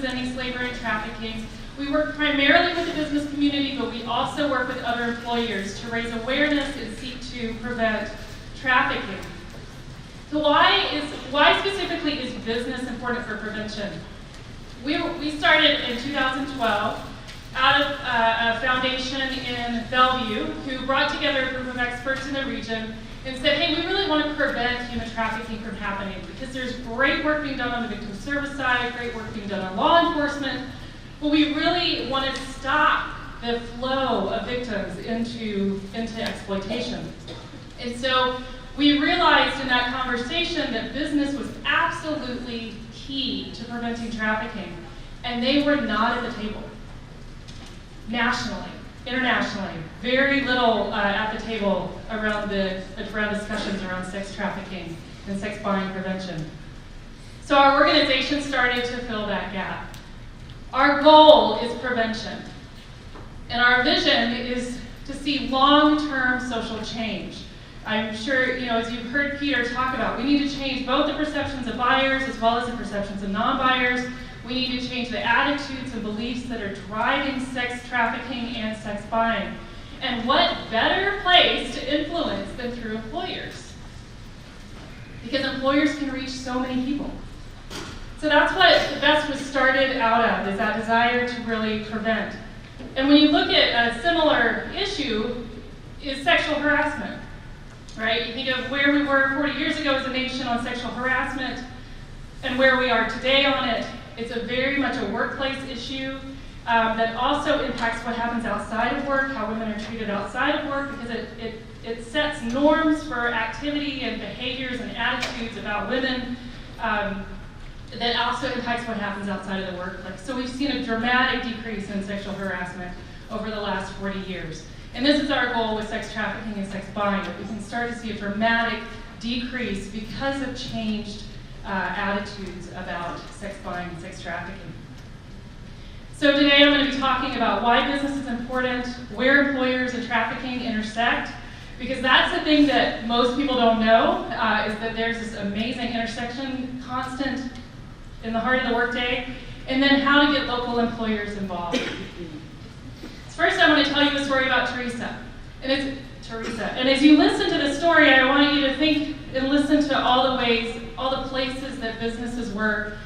businesses ending slavery and trafficking. We work primarily with the business community, but we also work with other employers to raise awareness and seek to prevent trafficking. So why specifically is business important for prevention? We started in 2012 out of a foundation in Bellevue who brought together a group of experts in the region and said, hey, we really want to prevent human trafficking from happening because there's great work being done on the victim service side, great work being done on law enforcement, but we really want to stop the flow of victims into exploitation. And so we realized in that conversation that business was absolutely key to preventing trafficking, and they were not at the table. Nationally, internationally, very little at the table around discussions around sex trafficking and sex buying prevention. So our organization started to fill that gap. Our goal is prevention, and our vision is to see long-term social change. I'm sure, as you've heard Peter talk about, we need to change both the perceptions of buyers as well as the perceptions of non-buyers. We need to change the attitudes and beliefs that are driving sex trafficking and sex buying. And what better place to influence than through employers? Because employers can reach so many people. So that's what the BEST was started out of, is that desire to really prevent. And when you look at a similar issue, is sexual harassment, right? You think of where we were 40 years ago as a nation on sexual harassment and where we are today on it. It's very much a workplace issue that also impacts what happens outside of work, how women are treated outside of work, because it sets norms for activity and behaviors and attitudes about women that also impacts what happens outside of the workplace. So we've seen a dramatic decrease in sexual harassment over the last 40 years. And this is our goal with sex trafficking and sex buying, that we can start to see a dramatic decrease because of changed attitudes about sex buying and sex trafficking. So today I'm going to be talking about why business is important, where employers and trafficking intersect, because that's the thing that most people don't know, is that there's this amazing intersection constant in the heart of the workday, and then how to get local employers involved. First, I want to tell you a story about Teresa. And as you listen to the story, I want you to think and listen to all the ways, all the places that businesses were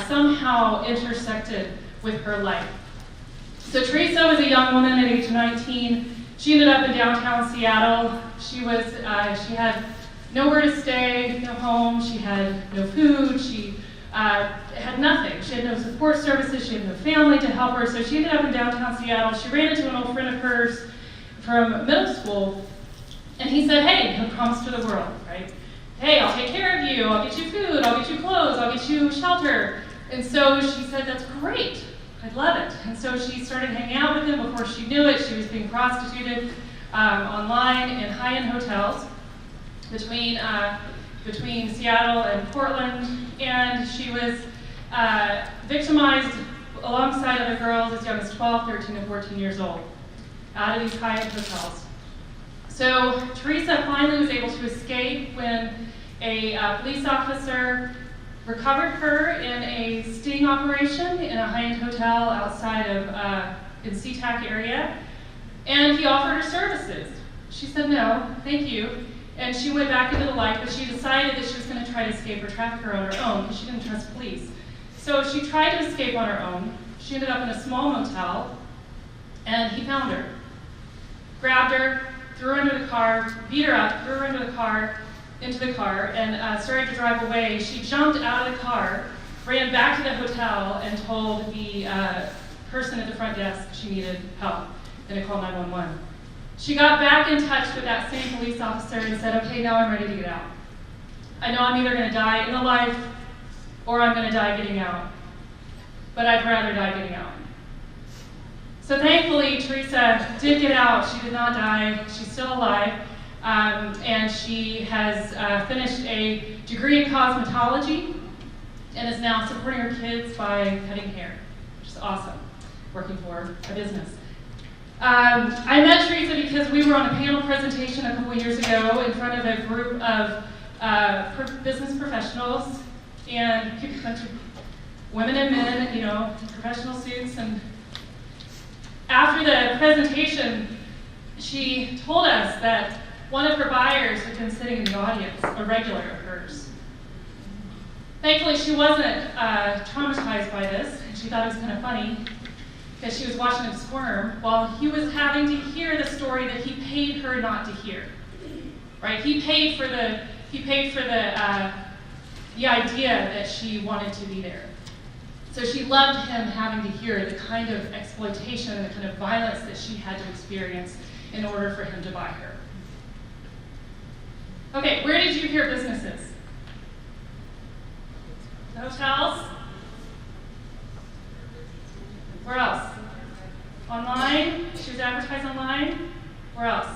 somehow intersected with her life. So Teresa was a young woman at age 19. She ended up in downtown Seattle. She had nowhere to stay, no home. She had no food. She had nothing. She had no support services. She had no family to help her. So she ended up in downtown Seattle. She ran into an old friend of hers from middle school, and he said, hey, no promise to the world, right? Hey, I'll take care of you. I'll get you food. I'll get you clothes. I'll get you shelter. And so she said, that's great. I'd love it. And so she started hanging out with him. Before she knew it, she was being prostituted online in high-end hotels between Seattle and Portland. And she was victimized alongside other girls as young as 12, 13, and 14 years old out of these high-end hotels. So Teresa finally was able to escape when a police officer recovered her in a sting operation in a high-end hotel outside of in SeaTac area, and he offered her services. She said no, thank you, and she went back into the life, but she decided that she was going to try to escape her trafficker on her own because she didn't trust police. So she tried to escape on her own. She ended up in a small motel, and he found her, grabbed her, threw her into the car, beat her up, threw her into the car, and started to drive away. She jumped out of the car, ran back to the hotel, and told the person at the front desk she needed help, and to call 911. She got back in touch with that same police officer and said, okay, now I'm ready to get out. I know I'm either going to die in the life or I'm going to die getting out, but I'd rather die getting out. So thankfully, Teresa did get out. She did not die. She's still alive. And she has finished a degree in cosmetology and is now supporting her kids by cutting hair, which is awesome, working for a business. I met Teresa because we were on a panel presentation a couple years ago in front of a group of business professionals and women and men, you know, in professional suits. And after the presentation, she told us that one of her buyers had been sitting in the audience, a regular of hers. Thankfully, she wasn't traumatized by this, and she thought it was kind of funny because she was watching him squirm while he was having to hear the story that he paid her not to hear. Right? He paid for the idea that she wanted to be there. So she loved him having to hear the kind of exploitation and the kind of violence that she had to experience in order for him to buy her. Okay, where did you hear businesses? Hotels? Where else? Online? She was advertised online? Where else?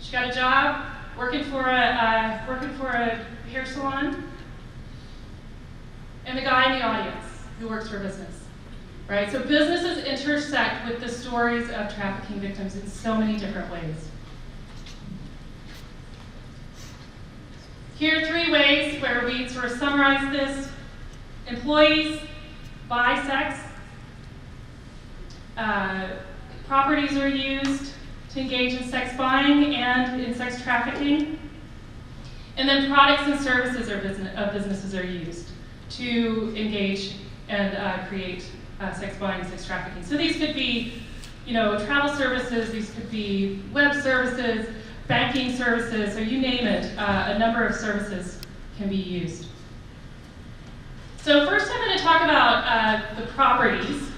She got a job working for a hair salon. And the guy in the audience who works for a business, right? So businesses intersect with the stories of trafficking victims in so many different ways. Here are 3 ways where we sort of summarize this. Employees buy sex. Properties are used to engage in sex buying and in sex trafficking. And then products and services of businesses are used to engage and create sex buying and sex trafficking. So these could be, you know, travel services, these could be web services, banking services, so you name it, a number of services can be used. So first I'm going to talk about the properties,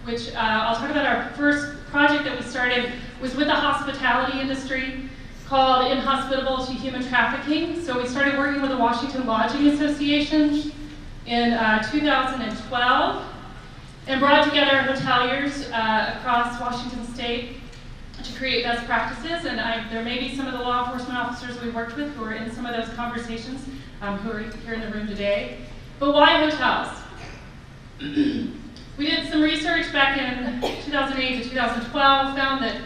which I'll talk about our first project that we started was with the hospitality industry called Inhospitable to Human Trafficking. So we started working with the Washington Lodging Association in 2012 and brought together hoteliers across Washington state to create best practices. And there may be some of the law enforcement officers we worked with who are in some of those conversations who are here in the room today. But why hotels? We did some research back in 2008 to 2012, found that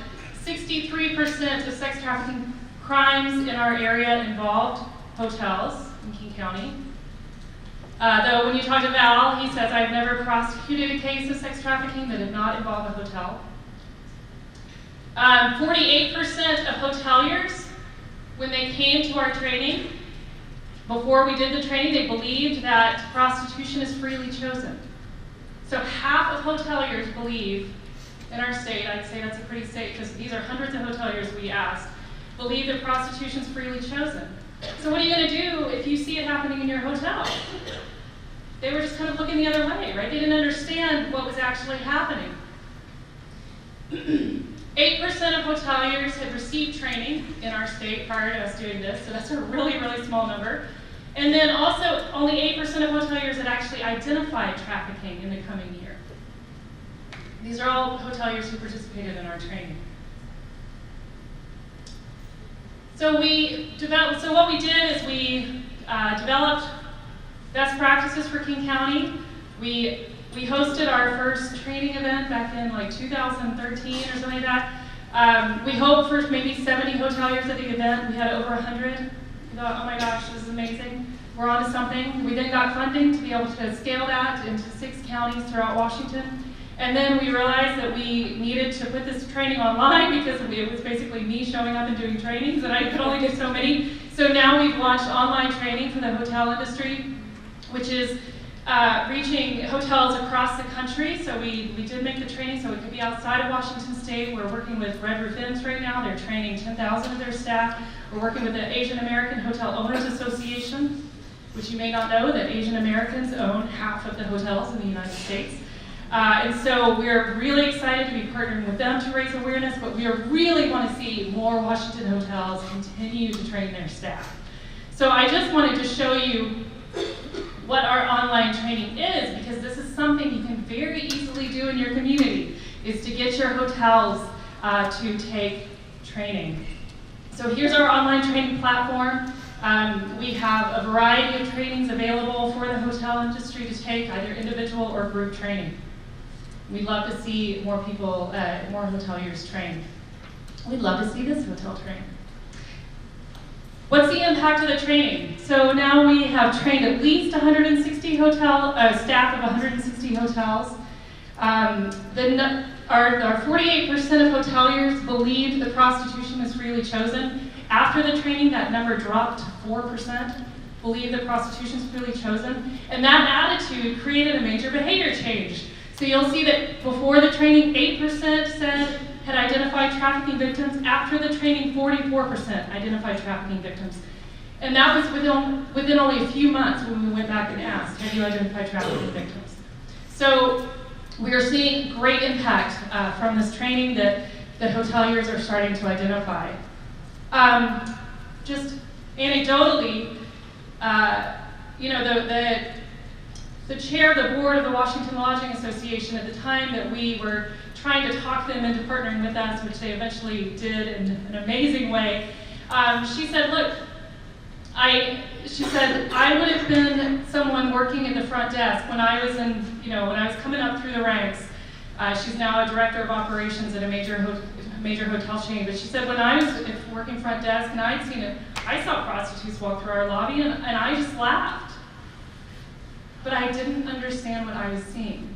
63% of sex trafficking crimes in our area involved hotels in King County. Though when you talk to Val, he says, I've never prosecuted a case of sex trafficking that did not involve a hotel. 48% of hoteliers, when they came to our training, before we did the training, they believed that prostitution is freely chosen. So half of hoteliers believe in our state, I'd say that's a pretty state because these are hundreds of hoteliers we asked, believe that prostitution is freely chosen. So what are you going to do if you see it happening in your hotel? They were just kind of looking the other way, right? They didn't understand what was actually happening. 8% of hoteliers had received training in our state prior to us doing this, so that's a really, really small number. And then also, only 8% of hoteliers had actually identified trafficking in the coming year. These are all hoteliers who participated in our training. So what we did is we developed best practices for King County. We hosted our first training event back in like 2013 or something like that. We hoped for maybe 70 hoteliers at the event. We had over 100. We thought, oh my gosh, this is amazing. We're onto something. We then got funding to be able to scale that into 6 counties throughout Washington. And then we realized that we needed to put this training online because it was basically me showing up and doing trainings, and I could only do so many. So now we've launched online training for the hotel industry, which is reaching hotels across the country. So we did make the training so it could be outside of Washington State. We're working with Red Roof Inns right now. They're training 10,000 of their staff. We're working with the Asian American Hotel Owners Association, which you may not know that Asian Americans own half of the hotels in the United States. And so we're really excited to be partnering with them to raise awareness, but we really want to see more Washington hotels continue to train their staff. So I just wanted to show you what our online training is, because this is something you can very easily do in your community, is to get your hotels to take training. So here's our online training platform. We have a variety of trainings available for the hotel industry to take, either individual or group training. We'd love to see more people, more hoteliers trained. We'd love to see this hotel train. What's the impact of the training? So now we have trained at least 160 staff of 160 hotels. Our 48% of hoteliers believed that prostitution is freely chosen. After the training, that number dropped to 4%. Believe that prostitution is freely chosen. And that attitude created a major behavior change. So you'll see that before the training, 8% said had identified trafficking victims. After the training, 44% identified trafficking victims. And that was within only a few months when we went back and asked, have you identified trafficking victims? So we are seeing great impact from this training that hoteliers are starting to identify. Just anecdotally, the chair of the board of the Washington Lodging Association at the time that we were trying to talk them into partnering with us, which they eventually did in an amazing way, she said, look, I would have been someone working in the front desk when I was when I was coming up through the ranks. She's now a director of operations at a major hotel chain, but she said when I was working front desk and I saw prostitutes walk through our lobby and I just laughed. But I didn't understand what I was seeing.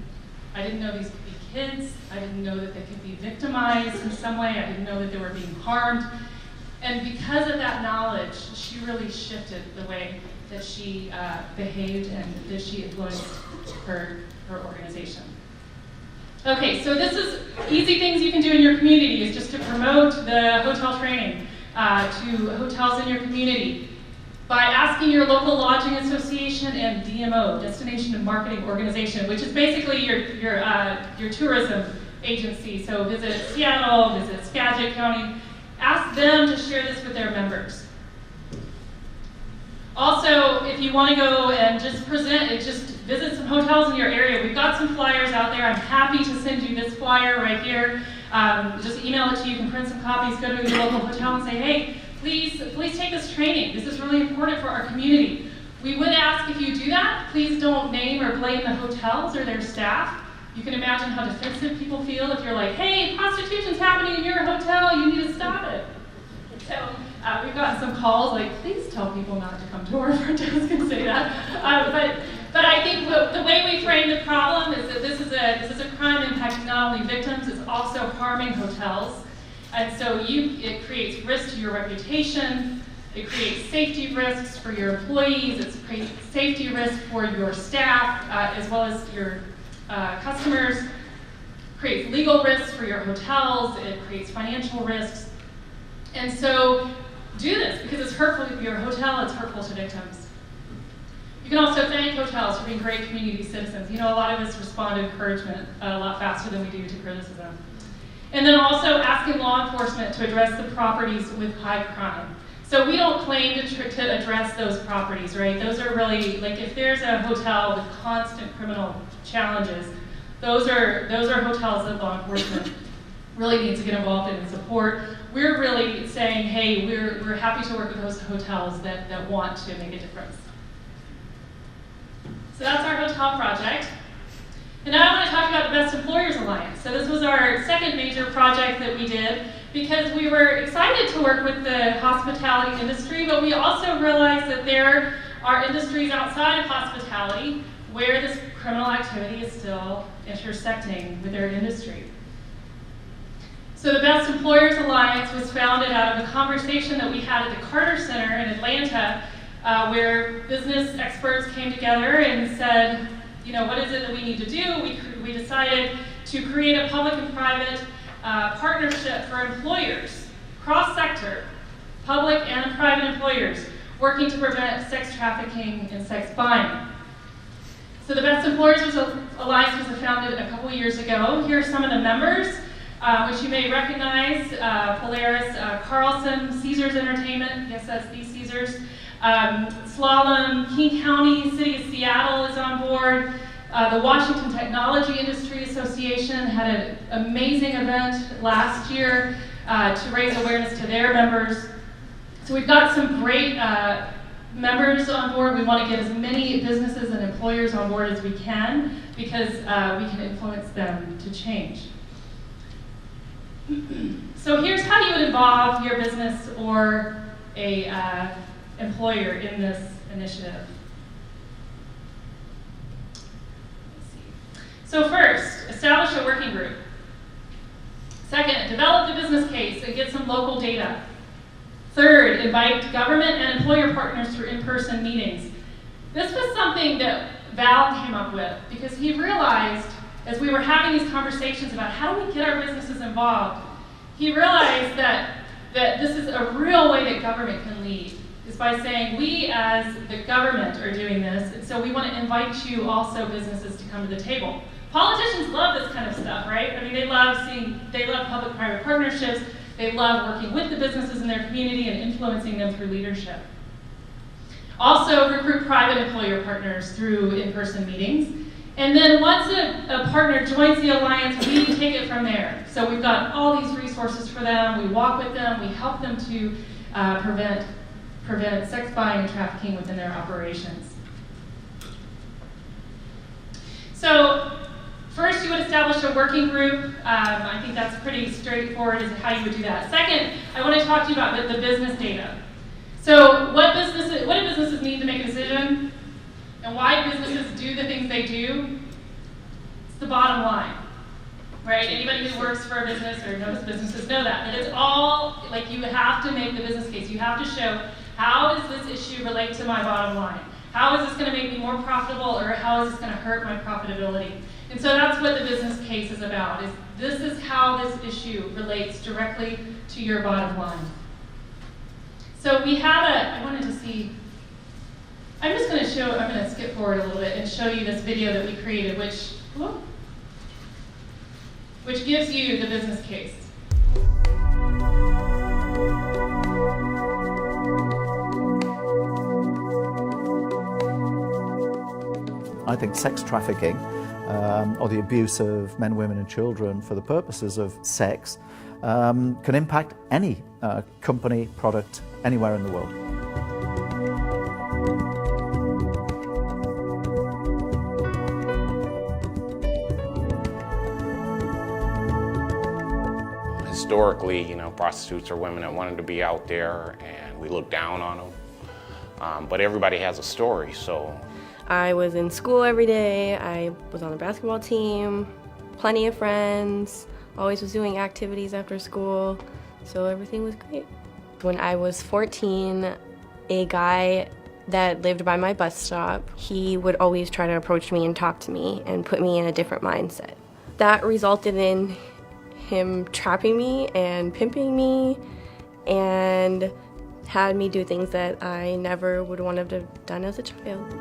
I didn't know these could be kids. I didn't know that they could be victimized in some way. I didn't know that they were being harmed. And because of that knowledge, she really shifted the way that she behaved and that she influenced her organization. Okay, so this is easy things you can do in your community is just to promote the hotel training to hotels in your community by asking your local lodging association and DMO, Destination and Marketing Organization, which is basically your tourism agency. So visit Seattle, visit Skagit County. Ask them to share this with their members. Also, if you want to go and just visit some hotels in your area. We've got some flyers out there. I'm happy to send you this flyer right here. Just email it to you. You can print some copies, go to your local hotel and say, hey, please take this training. This is really important for our community. We would ask if you do that, please don't name or blame the hotels or their staff. You can imagine how defensive people feel if you're like, hey, prostitution's happening in your hotel, you need to stop it. So we've gotten some calls like, please tell people not to come to our front desk and say that. But I think the way we frame the problem is that this is a crime impacting not only victims, it's also harming hotels. And so it creates risk to your reputation, it creates safety risks for your employees, it creates safety risk for your staff, as well as your customers, creates legal risks for your hotels, it creates financial risks. And so do this because it's hurtful to your hotel, it's hurtful to victims. You can also thank hotels for being great community citizens. You know, a lot of us respond to encouragement a lot faster than we do to criticism. And then also asking law enforcement to address the properties with high crime. So we don't claim to address those properties, right? Those are really, like if there's a hotel with constant criminal challenges, those are hotels that law enforcement really needs to get involved in and support. We're really saying, hey, we're happy to work with those hotels that want to make a difference. So that's our hotel project. And now I want to talk about the Best Employers Alliance. So this was our second major project that we did because we were excited to work with the hospitality industry, but we also realized that there are industries outside of hospitality where this criminal activity is still intersecting with their industry. So the Best Employers Alliance was founded out of a conversation that we had at the Carter Center in Atlanta, where business experts came together and said, you know, what is it that we need to do? We decided to create a public and private partnership for employers, cross-sector, public and private employers, working to prevent sex trafficking and sex buying. So the Best Employers Alliance was founded a couple years ago. Here are some of the members, which you may recognize: Polaris, Carlson, Caesars Entertainment, yes, that's the Caesars, Slalom, King County, City of Seattle is on board. The Washington Technology Industry Association had an amazing event last year to raise awareness to their members. So we've got some great members on board. We want to get as many businesses and employers on board as we can because we can influence them to change. So here's how you would involve your business or a employer in this initiative. So first, establish a working group. Second, develop the business case and get some local data. Third, invite government and employer partners through in-person meetings. This was something that Val came up with because he realized, as we were having these conversations about how do we get our businesses involved, he realized that this is a real way that government can lead, is by saying we as the government are doing this, and so we want to invite you also, businesses, to come to the table. Politicians love this kind of stuff, right? I mean, they love public-private partnerships, they love working with the businesses in their community and influencing them through leadership. Also, recruit private employer partners through in-person meetings. And then once a partner joins the alliance, we take it from there. So we've got all these resources for them, we walk with them, we help them to prevent sex buying and trafficking within their operations. So first, you would establish a working group. I think that's pretty straightforward as to how you would do that. Second, I want to talk to you about the business data. So what do businesses need to make a decision? And why do businesses do the things they do? It's the bottom line, right? Anybody who works for a business or knows businesses know that it's all, like, you have to make the business case. You have to show, how does this issue relate to my bottom line? How is this going to make me more profitable, or how is this going to hurt my profitability? And so that's what the business case is about, is this is how this issue relates directly to your bottom line. So we have I wanted to see, I'm going to skip forward a little bit and show you this video that we created, which gives you the business case. I think sex trafficking, or the abuse of men, women and children for the purposes of sex, can impact any company, product, anywhere in the world. Historically, prostitutes are women that wanted to be out there, and we look down on them. But everybody has a story, so. I was in school every day, I was on the basketball team, plenty of friends, always was doing activities after school, so everything was great. When I was 14, a guy that lived by my bus stop, he would always try to approach me and talk to me and put me in a different mindset. That resulted in him trapping me and pimping me and had me do things that I never would want to have done as a child.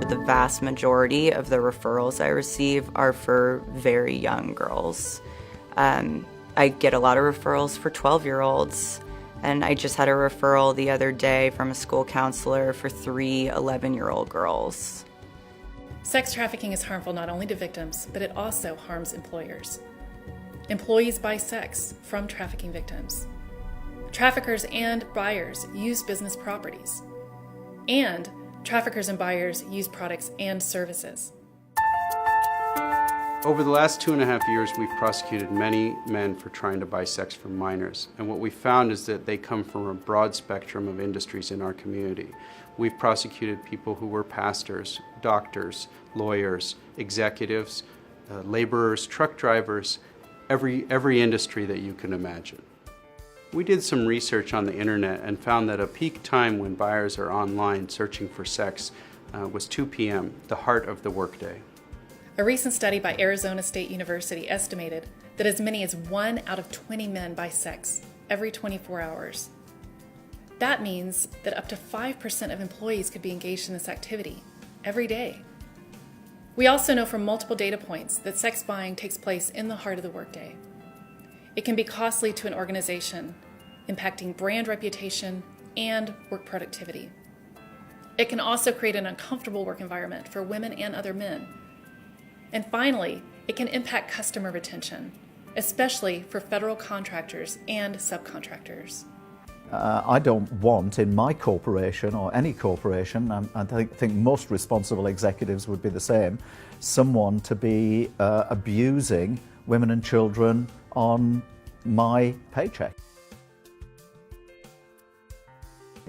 The vast majority of the referrals I receive are for very young girls. I get a lot of referrals for 12-year-olds, and I just had a referral the other day from a school counselor for 3 11-year-old girls. Sex trafficking is harmful not only to victims, but it also harms employers. Employees buy sex from trafficking victims. Traffickers and buyers use business properties. And traffickers and buyers use products and services. Over the last 2.5 years, we've prosecuted many men for trying to buy sex from minors. And what we found is that they come from a broad spectrum of industries in our community. We've prosecuted people who were pastors, doctors, lawyers, executives, laborers, truck drivers, every industry that you can imagine. We did some research on the internet and found that a peak time when buyers are online searching for sex was 2 p.m., the heart of the workday. A recent study by Arizona State University estimated that as many as 1 out of 20 men buy sex every 24 hours. That means that up to 5% of employees could be engaged in this activity every day. We also know from multiple data points that sex buying takes place in the heart of the workday. It can be costly to an organization, impacting brand reputation and work productivity. It can also create an uncomfortable work environment for women and other men. And finally, it can impact customer retention, especially for federal contractors and subcontractors. I don't want in my corporation, or any corporation, I think most responsible executives would be the same, someone to be abusing women and children on my paycheck.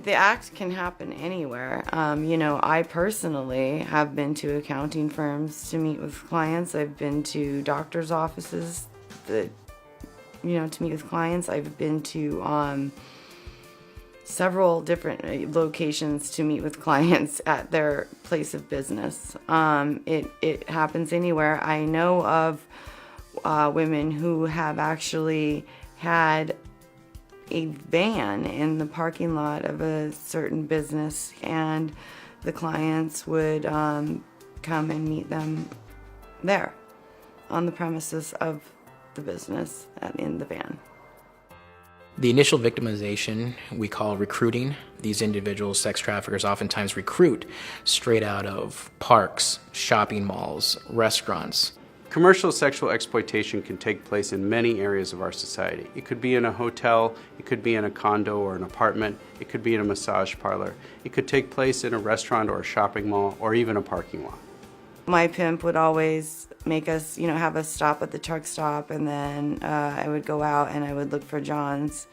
The act can happen anywhere. I personally have been to accounting firms to meet with clients. I've been to doctor's offices to meet with clients. I've been to several different locations to meet with clients at their place of business. It happens anywhere. I know of women who have actually had a van in the parking lot of a certain business, and the clients would come and meet them there on the premises of the business in the van. The initial victimization we call recruiting. These individuals, sex traffickers, oftentimes recruit straight out of parks, shopping malls, restaurants. Commercial sexual exploitation can take place in many areas of our society. It could be in a hotel, it could be in a condo or an apartment, it could be in a massage parlor. It could take place in a restaurant or a shopping mall or even a parking lot. My pimp would always make us, have us stop at the truck stop, and then I would go out and I would look for Johns,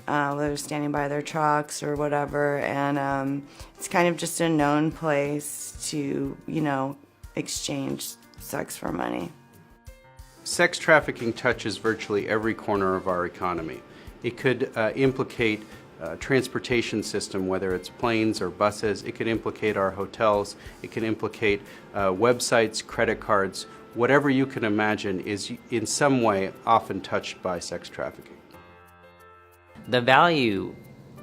whether they're standing by their trucks or whatever, and it's kind of just a known place to, exchange sex for money. Sex trafficking touches virtually every corner of our economy. It could implicate transportation system, whether it's planes or buses. It could implicate our hotels. It can implicate websites, credit cards. Whatever you can imagine is in some way often touched by sex trafficking. The value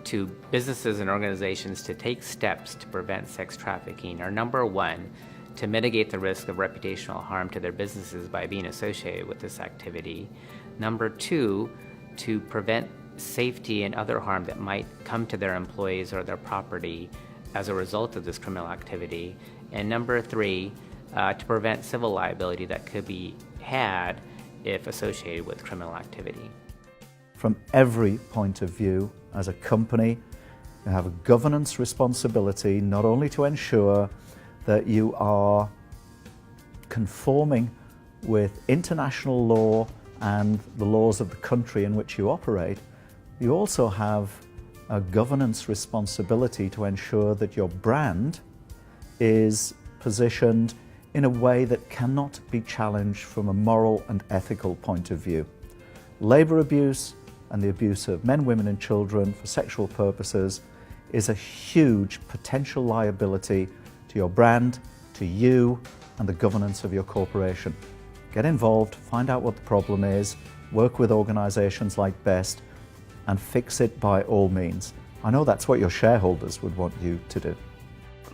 to businesses and organizations to take steps to prevent sex trafficking are, number one, to mitigate the risk of reputational harm to their businesses by being associated with this activity. Number two, to prevent safety and other harm that might come to their employees or their property as a result of this criminal activity. And number three, to prevent civil liability that could be had if associated with criminal activity. From every point of view, as a company, you have a governance responsibility not only to ensure that you are conforming with international law and the laws of the country in which you operate, you also have a governance responsibility to ensure that your brand is positioned in a way that cannot be challenged from a moral and ethical point of view. Labor abuse and the abuse of men, women and children for sexual purposes is a huge potential liability to your brand, to you, and the governance of your corporation. Get involved, find out what the problem is, work with organizations like BEST, and fix it by all means. I know that's what your shareholders would want you to do.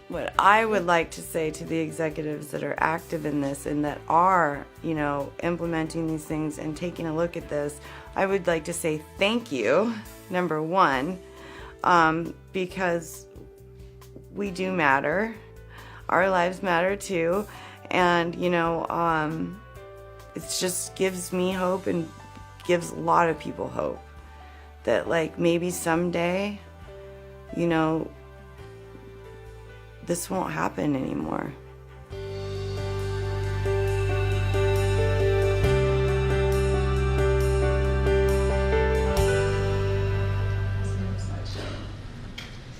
What I would like to say to the executives that are active in this and that are, implementing these things and taking a look at this, I would like to say thank you, number one, because we do matter. Our lives matter too, and it just gives me hope and gives a lot of people hope that maybe someday, this won't happen anymore.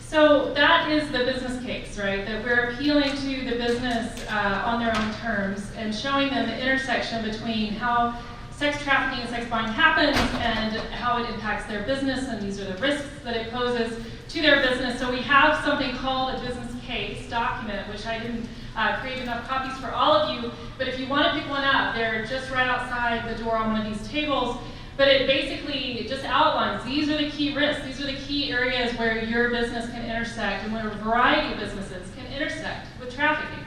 So that is the business case, right? That we're appealing to the business on their own terms and showing them the intersection between how sex trafficking and sex buying happens and how it impacts their business, and these are the risks that it poses to their business. So we have something called a business case document, which I didn't create enough copies for all of you, but if you want to pick one up, they're just right outside the door on one of these tables. But it basically just outlines, these are the key risks, these are the key areas where your business can intersect and where a variety of businesses can intersect with trafficking.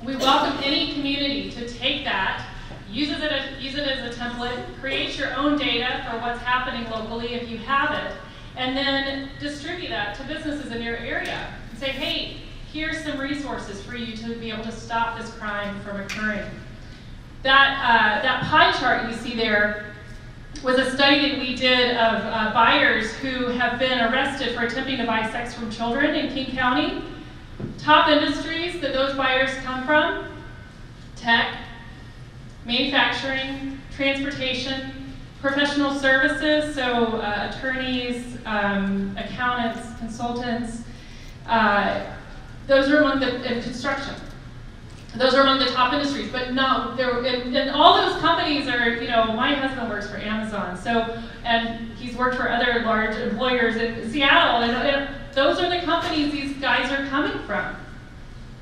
We welcome any community to take that, use it as a template, create your own data for what's happening locally if you have it, and then distribute that to businesses in your area. And say, hey, here's some resources for you to be able to stop this crime from occurring. That pie chart you see there was a study that we did of buyers who have been arrested for attempting to buy sex from children in King County. Top industries that those buyers come from: tech, manufacturing, transportation, Professional services, so attorneys, accountants, consultants, those are among the, and construction. Those are among the top industries, but no, and all those companies are, you know, my husband works for Amazon, so, and he's worked for other large employers in Seattle, and those are the companies these guys are coming from,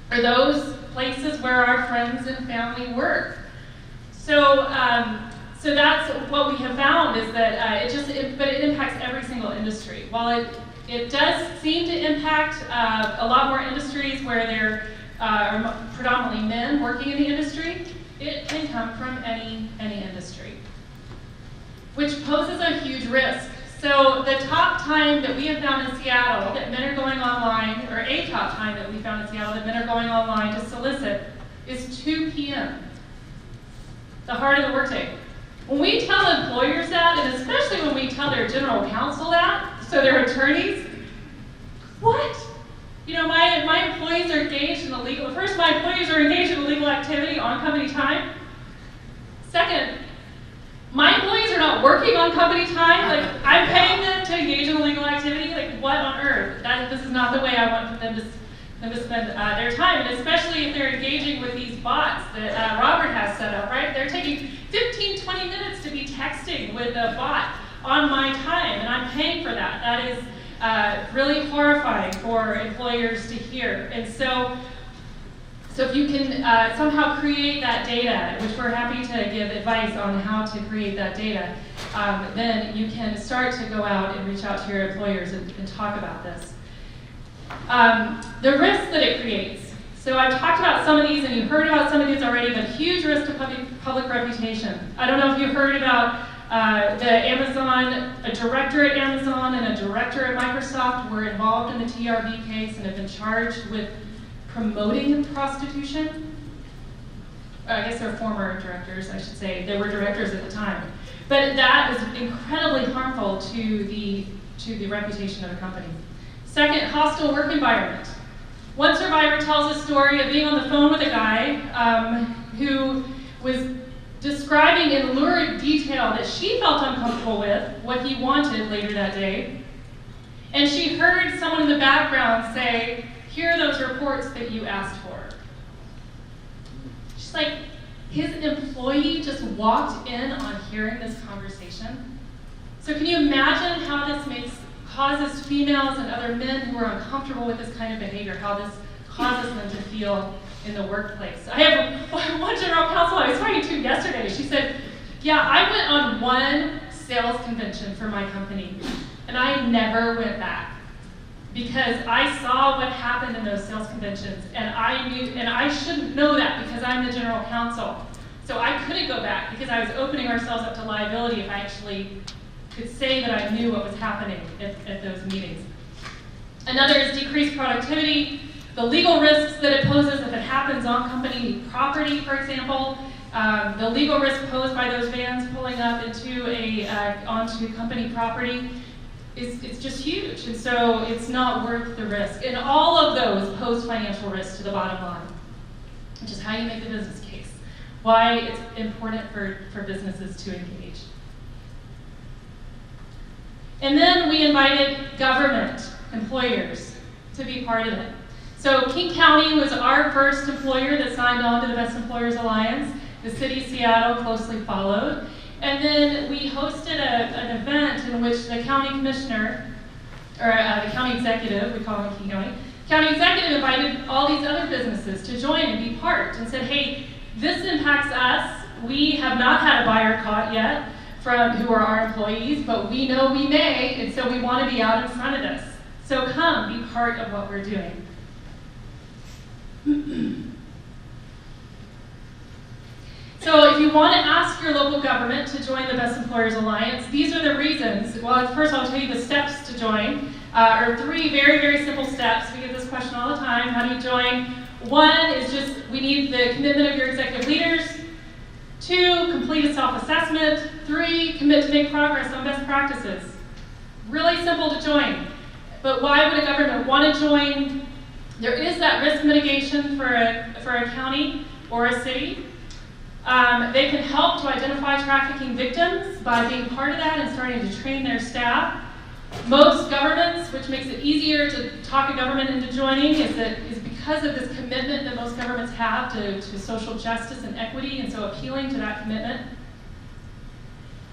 or those places where our friends and family work. So, so that's what we have found, is that but it impacts every single industry. While it does seem to impact a lot more industries where there are predominantly men working in the industry, it can come from any industry, which poses a huge risk. So the top time that we have found in Seattle that men are going online, or a top time that we found in Seattle that men are going online to solicit, is 2 p.m., the heart of the workday. When we tell employers that, and especially when we tell their general counsel that, so their attorneys, what? You know, my employees are engaged in illegal, first, my employees are engaged in illegal activity on company time. Second, my employees are not working on company time. Like, I'm paying them to engage in illegal activity. Like, what on earth? This is not the way I want them to spend their time, and especially if they're engaging with these bots that Robert has set up, right? They're taking 15, 20 minutes to be texting with a bot on my time, and I'm paying for that. That is really horrifying for employers to hear. And so if you can somehow create that data, which we're happy to give advice on how to create that data, then you can start to go out and reach out to your employers and talk about this. The risks that it creates. So I've talked about some of these, and you've heard about some of these already, but huge risk to public reputation. I don't know if you heard about a director at Amazon and a director at Microsoft were involved in the TRV case and have been charged with promoting prostitution. I guess they're former directors, I should say. They were directors at the time. But that is incredibly harmful to the reputation of a company. Second, hostile work environment. One survivor tells a story of being on the phone with a guy who was describing in lurid detail that she felt uncomfortable with, what he wanted later that day. And she heard someone in the background say, "Here are those reports that you asked for." She's like, his employee just walked in on hearing this conversation. So can you imagine how this causes females and other men who are uncomfortable with this kind of behavior, how this causes them to feel in the workplace? I have one general counsel I was talking to yesterday. She said, "Yeah, I went on one sales convention for my company, and I never went back because I saw what happened in those sales conventions, and I knew, and I shouldn't know that because I'm the general counsel. So I couldn't go back because I was opening ourselves up to liability if I actually could say that I knew what was happening at those meetings." Another is decreased productivity. The legal risks that it poses if it happens on company property, for example. The legal risk posed by those vans pulling up onto company property is just huge. And so it's not worth the risk. And all of those pose financial risk to the bottom line, which is how you make the business case. Why it's important for businesses to engage. And then we invited government employers to be part of it. So King County was our first employer that signed on to the Best Employers Alliance. The city of Seattle closely followed. And then we hosted an event in which the county commissioner, or the county executive, we call him King County executive invited all these other businesses to join and be part and said, "Hey, this impacts us. We have not had a buyer caught yet who are our employees, but we know we may, and so we want to be out in front of this. So come, be part of what we're doing." So if you want to ask your local government to join the Best Employers Alliance, these are the reasons. Well, first I'll tell you the steps to join, are 3 very, very simple steps. We get this question all the time, how do you join? 1 is just, we need the commitment of your executive leaders. 2, complete a self-assessment. 3, commit to make progress on best practices. Really simple to join. But why would a government want to join? There is that risk mitigation for a county or a city. They can help to identify trafficking victims by being part of that and starting to train their staff. Most governments, which makes it easier to talk a government into joining, is because of this commitment that most governments have to social justice and equity, and so appealing to that commitment.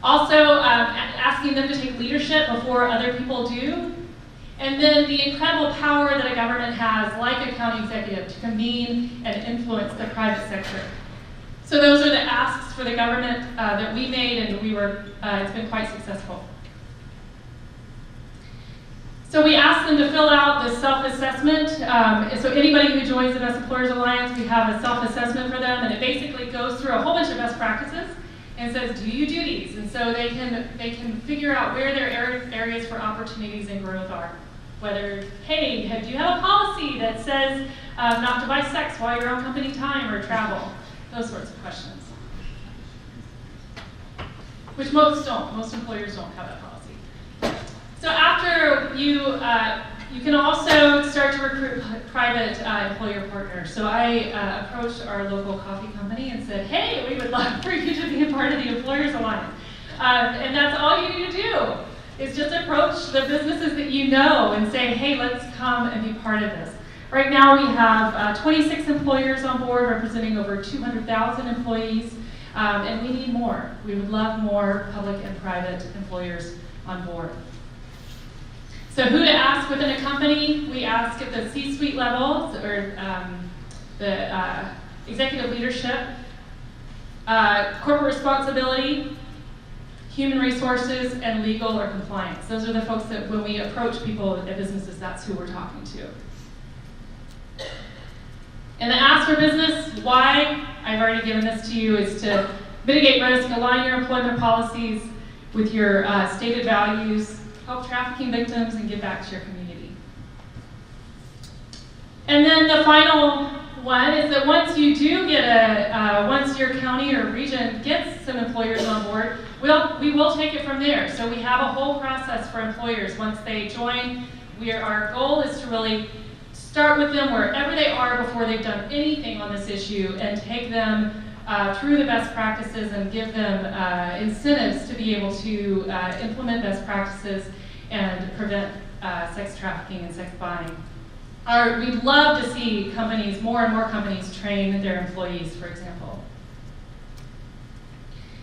Also, asking them to take leadership before other people do. And then the incredible power that a government has, like a county executive, to convene and influence the private sector. So those are the asks for the government that we made, and it's been quite successful. So we asked them to fill out this self-assessment. So anybody who joins the Best Employers Alliance, we have a self-assessment for them, and it basically goes through a whole bunch of best practices and says, do you do these? And so they can figure out where their areas for opportunities and growth are. Whether, hey, do you have a policy that says not to buy sex while you're on company time or travel? Those sorts of questions. Which most don't. Most employers don't have that policy. So after you can also start to recruit private employer partners. So I approached our local coffee company and said, hey, we would love for you to be a part of the Employers Alliance. And that's all you need to do, is just approach the businesses that you know and say, hey, let's come and be part of this. Right now we have 26 employers on board representing over 200,000 employees, and we need more. We would love more public and private employers on board. So who to ask within a company? We ask at the C-suite levels, or the executive leadership, corporate responsibility, human resources, and legal or compliance. Those are the folks that when we approach people at businesses, that's who we're talking to. And the ask for business, why? I've already given this to you, is to mitigate risk, align your employment policies with your stated values, help trafficking victims, and give back to your community. And then the final one is that once you do get once your county or region gets some employers on board, we will take it from there. So we have a whole process for employers. Once they join, our goal is to really start with them wherever they are before they've done anything on this issue, and take them through the best practices and give them incentives to be able to implement best practices and prevent sex trafficking and sex buying. We'd love to see more and more companies train their employees, for example.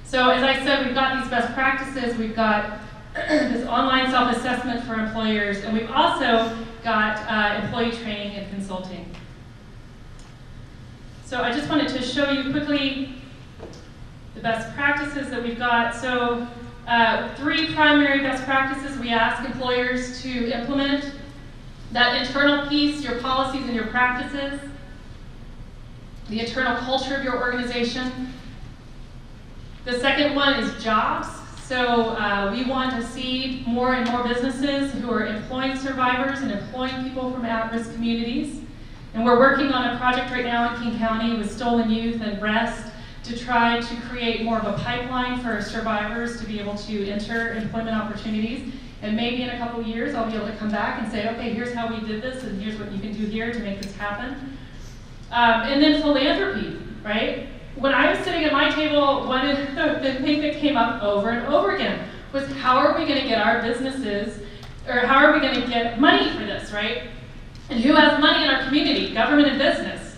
So as I said, we've got these best practices, we've got this online self-assessment for employers, and we've also got employee training and consulting. So I just wanted to show you quickly the best practices that we've got. So 3 primary best practices we ask employers to implement. That internal piece, your policies and your practices, the internal culture of your organization. The second one is jobs. So we want to see more and more businesses who are employing survivors and employing people from at-risk communities. And we're working on a project right now in King County with stolen youth and breast to try to create more of a pipeline for survivors to be able to enter employment opportunities. And maybe in a couple of years, I'll be able to come back and say, okay, here's how we did this, and here's what you can do here to make this happen. And then philanthropy, right? When I was sitting at my table, one of the things that came up over and over again was, how are we going to get our businesses, or how are we going to get money for this, right? And who has money in our community? Government and business.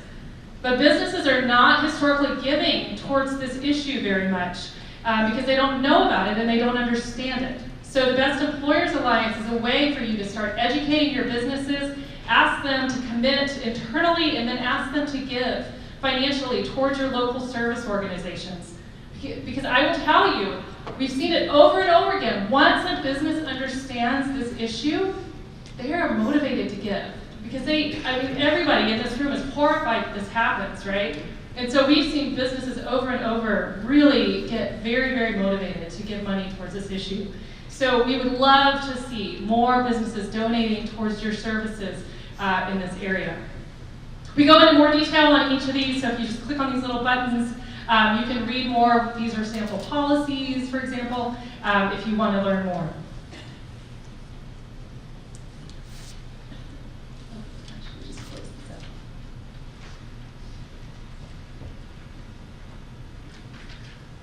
But businesses are not historically giving towards this issue very much because they don't know about it and they don't understand it. So the Best Employers Alliance is a way for you to start educating your businesses, ask them to commit internally, and then ask them to give financially towards your local service organizations. Because I will tell you, we've seen it over and over again. Once a business understands this issue, they are motivated to give. Because everybody in this room is horrified that this happens, right? And so we've seen businesses over and over really get very, very motivated to give money towards this issue. So we would love to see more businesses donating towards your services in this area. We go into more detail on each of these, so if you just click on these little buttons, you can read more. These are sample policies, for example, if you want to learn more.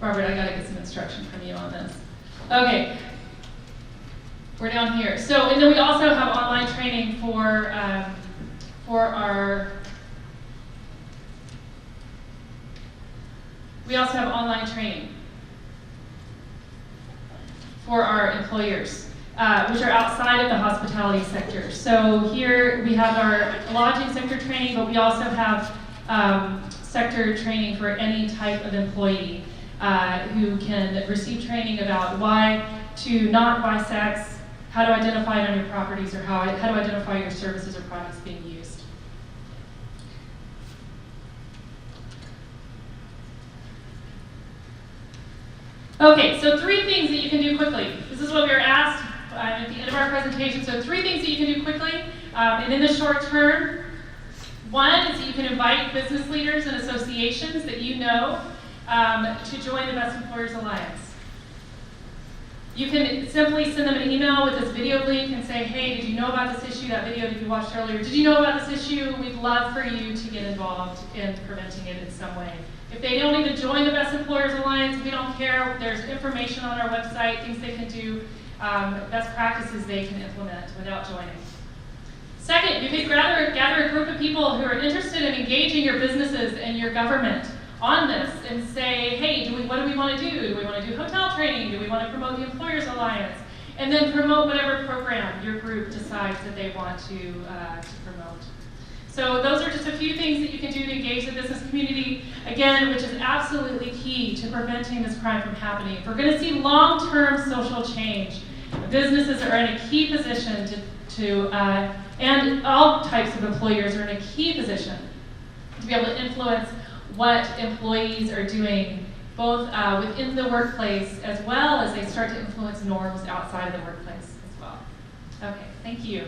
Robert, I gotta get some instruction from you on this. Okay. We're down here. So, and then we also have online training for our, we also have online training for our employers, which are outside of the hospitality sector. So here we have our lodging sector training, but we also have sector training for any type of employee who can receive training about why to not buy sex, how to identify it on your properties, or how to identify your services or products being used. Okay, so 3 things that you can do quickly. This is what we were asked at the end of our presentation. So 3 things that you can do quickly and in the short term. 1 is that you can invite business leaders and associations that you know to join the Best Employers Alliance. You can simply send them an email with this video link and say, hey, did you know about this issue, that video that you watched earlier? Did you know about this issue? We'd love for you to get involved in preventing it in some way. If they don't even join the Best Employers Alliance, we don't care. There's information on our website, things they can do, best practices they can implement without joining. Second, you can gather a group of people who are interested in engaging your businesses and your government on this and say, hey, what do we want to do? Do we want to do hotel training? Do we want to promote the Employers Alliance? And then promote whatever program your group decides that they want to promote. So those are just a few things that you can do to engage the business community, again, which is absolutely key to preventing this crime from happening. If we're going to see long-term social change, businesses are in a key position and all types of employers are in a key position to be able to influence what employees are doing, both within the workplace as well as they start to influence norms outside of the workplace as well. Okay, thank you.